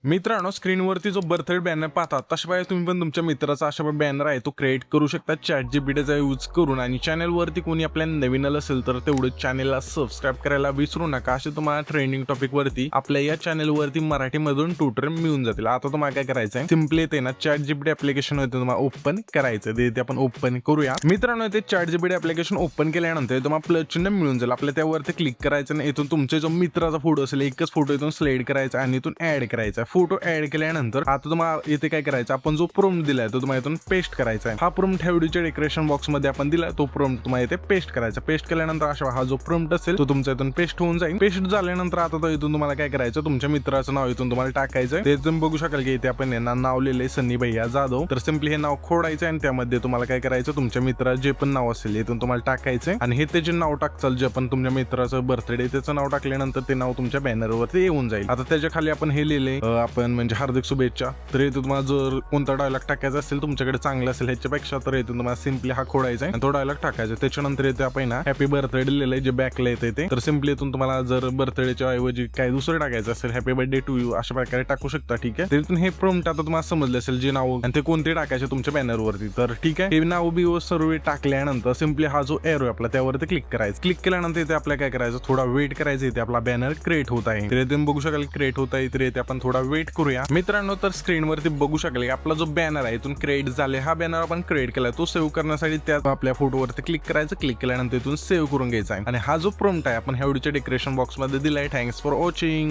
मित्रांनो, स्क्रीनवरती जो birthday banner पाहता तशा पाहिजे तुम्ही पण तुमच्या मित्राचा अशा बॅनर आहे तो क्रिएट करू शकता ChatGPTचा यूज करून। आणि चॅनलवरती कोणी आपल्या नवीन आलं असेल तर तेवढं चॅनलला सबस्क्राइब करायला विसरू नका। असे तुम्हाला ट्रेंडिंग टॉपिक वरती आपल्या या चॅनलवरती मराठीमधून ट्युटोरियल मिळून जातील। आता तुम्हाला काय करायचं आहे, सिम्पली येते ना ChatGPT ऍप्लिकेशन होते तुम्हाला ओपन करायचं, ते आपण ओपन करूया। मित्रांनो, ते ChatGPT ऍप्लिकेशन ओपन केल्यानंतर तुम्हाला प्लस चिन्ह मिळून जाईल। आपल्या त्यावरती क्लिक करायचं आणि इथून तुमचे जो मित्राचा फोटो असेल एकच फोटो इथून सिलेक्ट करायचा आणि इथून ऍड करायचा। फोटो ऍड केल्यानंतर आता तुम्हाला इथे काय करायचं, आपण जो प्रॉम्प्ट दिलाय तो तुम्हाला इथून पेस्ट करायचा आहे। हा प्रॉम्प्ट ह्या व्हिडिओच्या डेकोरेशन बॉक्स मध्ये आपण दिलाय, तो प्रॉम्प्ट तुम्हाला इथे पेस्ट करायचा। पेस्ट केल्यानंतर अशा हा जो प्रॉम्प्ट असेल तो तुमचा इथून पेस्ट होऊन जाईल। पेस्ट झाल्यानंतर आता इथून तुम्हाला काय करायचं, तुमच्या मित्राचं नाव इथून तुम्हाला टाकायचं। ते तुम्ही बघू शकाल की इथे आपण नाव लिहिलंय सनी भैया जाधव। तर सिम्पली हे नाव खोडायचं आणि त्यामध्ये तुम्हाला काय करायचं, तुमच्या मित्राचं जे पण नाव असेल इथून तुम्हाला टाकायचं आणि हे ते जे नाव टाकचाल जे पण तुमच्या मित्राचं बर्थडे त्याचं नाव टाकल्यानंतर ते नाव तुमच्या बॅनरवरती येऊन जाईल। आता त्याच्या खाली आपण हे लिहिले आपण म्हणजे हार्दिक शुभेच्छा। तर इथे तुम्हाला जर कोणता डायलॉग टाकायचा असेल तुमच्याकडे चांगला असेल ह्याच्यापेक्षा तर इथून तुम्हाला सिम्पली हा खोडायचा आणि तो डायलॉग टाकायचा। त्याच्यानंतर इथे आपण हॅपी बर्थडे लिहिलंय जे बॅकला येते ते, तर सिम्पली इथून तुम्हाला जर बर्थडेच्या ऐवजी काय दुसरं टाकायचं असेल हॅपी बर्थडे टू यू अशा प्रकारे टाकू शकता। ठीक आहे, तिथून हे प्रॉम्प्ट आता तुम्हाला समजलं असेल जे नाव आणि ते कोणते टाकायचे तुमच्या बॅनरवरती। तर ठीक आहे, हे नाव बी सर्व टाकल्यानंतर सिम्पली हा जो एरो आहे आपला त्यावरती क्लिक करायचं। क्लिक केल्यानंतर इथे आपल्याला काय करायचं, थोडा वेट करायचं। इथे आपला बॅनर क्रिएट होत आहे, तर तुम्ही बघू शकाल क्रिएट होत आहे। तर इथे आपण थोडा वेट करूया। मित्रांनो, तर स्क्रीनवरती बघू शकाल आपला जो बॅनर आहे इथून क्रिएट झाले। हा बॅनर आपण क्रिएट केलाय, तो सेव्ह करण्यासाठी त्या आपल्या फोटोवरती क्लिक करायचं। क्लिक केल्यानंतर इथून सेव्ह करून घ्यायचा आहे आणि हा जो प्रॉम्प्ट आहे आपण ह्या व्हिडिओच्या डेकोरेशन बॉक्स मध्ये दिलाय। Thanks for watching.